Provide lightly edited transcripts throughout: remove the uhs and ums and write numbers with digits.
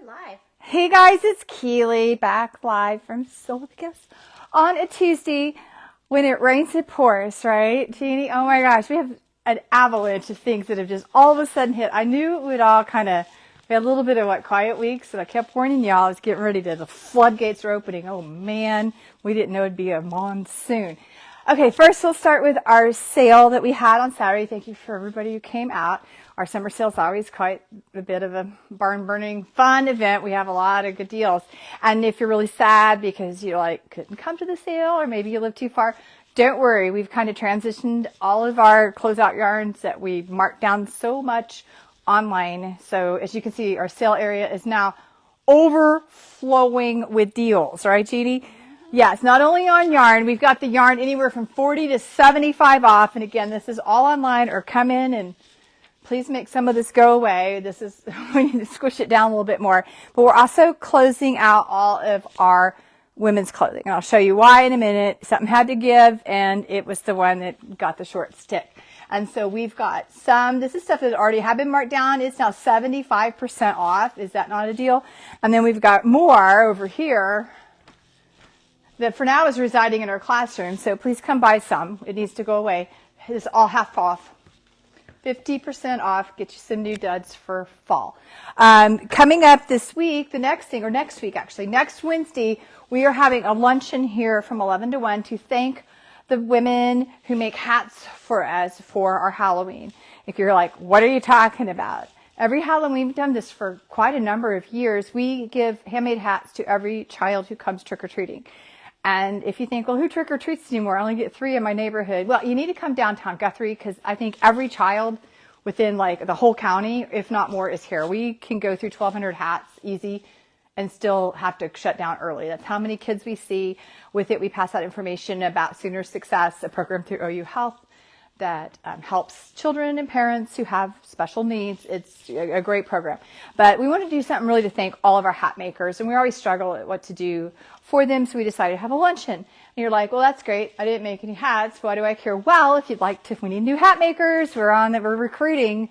We're live. Hey guys, it's Keely back live from Still with the Gifts on a Tuesday when it rains it pours, right, Jeannie? Oh my gosh, we have an avalanche of things that have just all of a sudden hit. I knew it would all we had a little bit of quiet weeks, and I kept warning y'all. I was getting ready the floodgates are opening. Oh man, we didn't know it'd be a monsoon. Okay, first we'll start with our sale that we had on Saturday. Thank you for everybody who came out. Our summer sale is always quite a bit of a barn-burning fun event. We have a lot of good deals. And if you're really sad because you couldn't come to the sale, or maybe you live too far, don't worry. We've kind of transitioned all of our closeout yarns that we marked down so much online. So as you can see, our sale area is now overflowing with deals, right, Jeannie? Yes, not only on yarn, we've got the yarn anywhere from 40 to 75 off. And again, this is all online, or come in and please make some of this go away. This is, we need to squish it down a little bit more. But we're also closing out all of our women's clothing. And I'll show you why in a minute. Something had to give, and it was the one that got the short stick. And so we've got some, this is stuff that already had been marked down. It's now 75% off. Is that not a deal? And then we've got more over here that for now is residing in our classroom. So please come buy some. It needs to go away. It's all half off. 50% off. Get you some new duds for fall. Coming up this week, next week actually, next Wednesday, we are having a luncheon here from 11 to 1 to thank the women who make hats for us for our Halloween. If you're like, what are you talking about? Every Halloween, we've done this for quite a number of years. We give handmade hats to every child who comes trick-or-treating. And if you think, well, who trick-or-treats anymore? I only get 3 in my neighborhood. Well, you need to come downtown Guthrie, because I think every child within the whole county, if not more, is here. We can go through 1,200 hats easy and still have to shut down early. That's how many kids we see. With it, we pass out information about Sooner Success, a program through OU Health that helps children and parents who have special needs. It's a great program. But we want to do something really to thank all of our hat makers, and we always struggle at what to do for them, so we decided to have a luncheon. And you're like, well, that's great. I didn't make any hats. Why do I care? Well, if you'd like to, we need new hat makers. We're recruiting.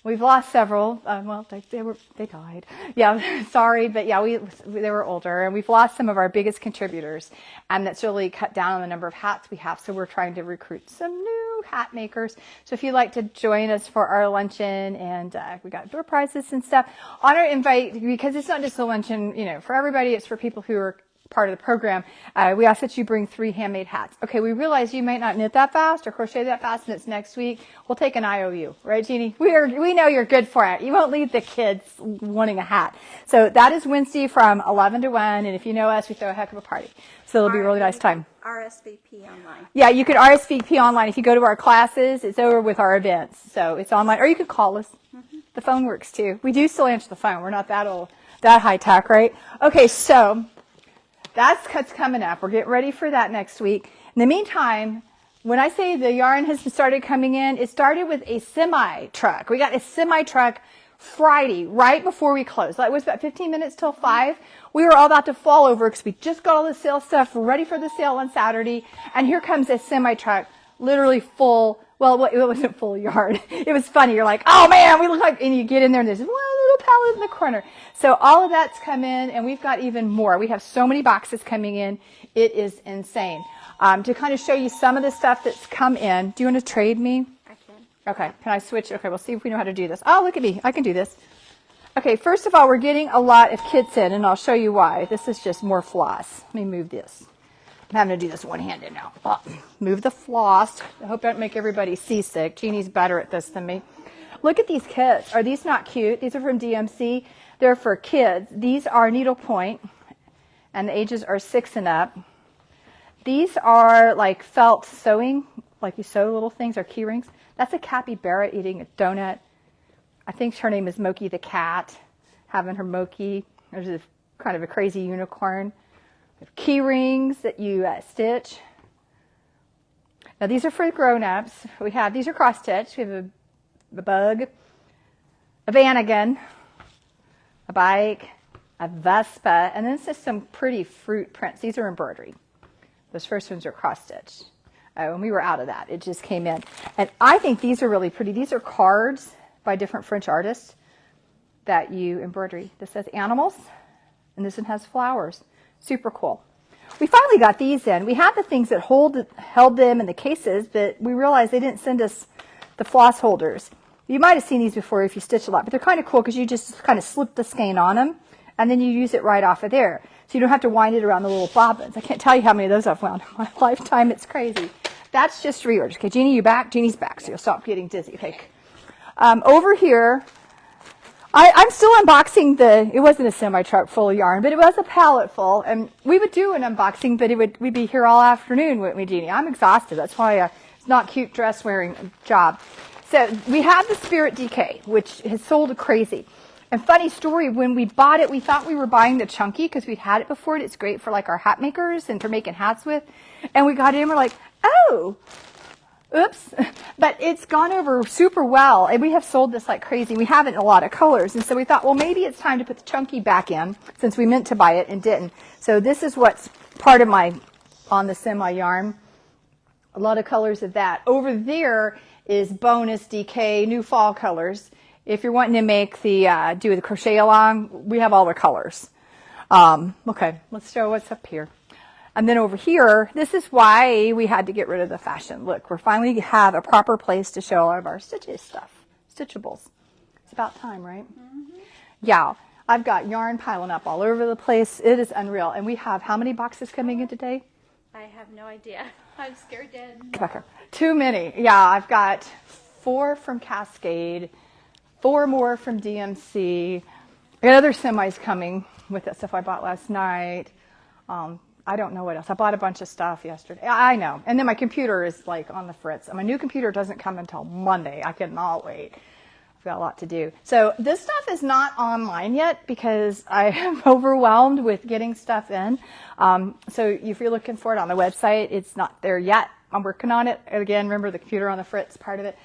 We've lost several. They died. Yeah, sorry, but yeah, they were older, and we've lost some of our biggest contributors, and that's really cut down on the number of hats we have. So we're trying to recruit some new hat makers. So if you'd like to join us for our luncheon, and we got door prizes and stuff on our invite, because it's not just a luncheon, for everybody. It's for people who are part of the program. We ask that you bring 3 handmade hats. Okay, we realize you might not knit that fast or crochet that fast, and it's next week. We'll take an IOU, right, Jeannie? We know you're good for it. You won't leave the kids wanting a hat. So that is Wednesday from 11 to 1, and if you know us, we throw a heck of a party. So it'll be a really nice time. RSVP online. Yeah, you can RSVP online. If you go to our classes, it's over with our events. So it's online, or you could call us. Mm-hmm. The phone works too. We do still answer the phone. We're not that old, that high tech, right? Okay, so that's what's coming up. We're getting ready for that next week. In the meantime, when I say the yarn has started coming in, it started with a semi-truck. We got a semi-truck Friday, right before we closed. That was about 15 minutes till 5. We were all about to fall over because we just got all the sale stuff ready for the sale on Saturday. And here comes a semi-truck, literally full. Well, it wasn't full yarn. It was funny. You're like, oh man, we look like, and you get in there and there's one little pallet in the corner. So all of that's come in, and we've got even more. We have so many boxes coming in. It is insane. To kind of show you some of the stuff that's come in. Do you want to trade me? I can. Okay. Can I switch? Okay. We'll see if we know how to do this. Oh, look at me. I can do this. Okay. First of all, we're getting a lot of kits in, and I'll show you why. This is just more floss. Let me move this. I'm having to do this one-handed now. Move the floss. I hope I don't make everybody seasick. Jeannie's better at this than me. Look at these kits. Are these not cute? These are from DMC. They're for kids. These are needlepoint, and the ages are 6 and up. These are like felt sewing, like you sew little things, or key rings. That's a capybara eating a donut. I think her name is Moki the cat, having her Moki. There's a kind of a crazy unicorn. Key rings that you stitch. Now these are for grown-ups. These are cross-stitch. We have a bug, a Vanagon, a bike, a Vespa, and then it's just some pretty fruit prints. These are embroidery. Those first ones are cross-stitch. And we were out of that. It just came in. And I think these are really pretty. These are cards by different French artists. that you embroidery. This says animals, and this one has flowers. Super cool. We finally got these in. We had the things that held them in the cases, but we realized they didn't send us the floss holders. You might have seen these before if you stitch a lot, but they're kind of cool because you just kind of slip the skein on them, and then you use it right off of there. So you don't have to wind it around the little bobbins. I can't tell you how many of those I've wound in my lifetime. It's crazy. That's just reorders. Okay, Jeannie, you back? Jeannie's back, so you'll stop getting dizzy. Okay. Over here, I'm still unboxing it wasn't a semi-truck full of yarn, but it was a pallet full. And we would do an unboxing, but we'd be here all afternoon, wouldn't we, Jeannie? I'm exhausted. That's why it's not cute dress wearing job. So we have the Spirit DK, which has sold crazy. And funny story, when we bought it, we thought we were buying the chunky because we'd had it before. And it's great for like our hat makers and for making hats with. And we got it and we're like, oh, oops. But it's gone over super well. And we have sold this like crazy. We have it in a lot of colors. And so we thought, well, maybe it's time to put the chunky back in since we meant to buy it and didn't. So this is what's part of my on the semi yarn. A lot of colors of that. Over there is bonus DK, new fall colors. If you're wanting to make do the crochet along, we have all the colors. Okay, let's show what's up here. And then over here, this is why we had to get rid of the fashion. Look, we finally have a proper place to show all of our stitches stuff, stitchables. It's about time, right? Mm-hmm. Yeah, I've got yarn piling up all over the place. It is unreal. And we have how many boxes coming in today? I have no idea. I'm scared dead. Get back here. Too many. Yeah, I've got 4 from Cascade, 4 more from DMC. I got other semis coming with that stuff I bought last night. I don't know what else. I bought a bunch of stuff yesterday. I know. And then my computer is like on the fritz. My new computer doesn't come until Monday. I cannot wait. I've got a lot to do. So this stuff is not online yet because I am overwhelmed with getting stuff in. So if you're looking for it on the website, it's not there yet. I'm working on it. Again, remember the computer on the fritz part of it.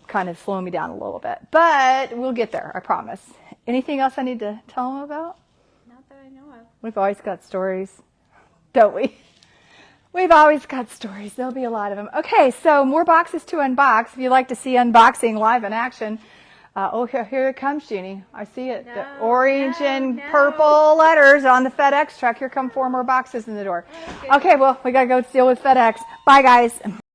Kind of slowing me down a little bit. But we'll get there, I promise. Anything else I need to tell them about? Not that I know of. We've always got stories, don't we? We've always got stories. There'll be a lot of them. Okay, so more boxes to unbox. If you'd like to see unboxing live in action. Here it comes, Jeannie. I see it. No, the orange and purple letters on the FedEx truck. Here come 4 more boxes in the door. Okay, well, we got to go deal with FedEx. Bye, guys.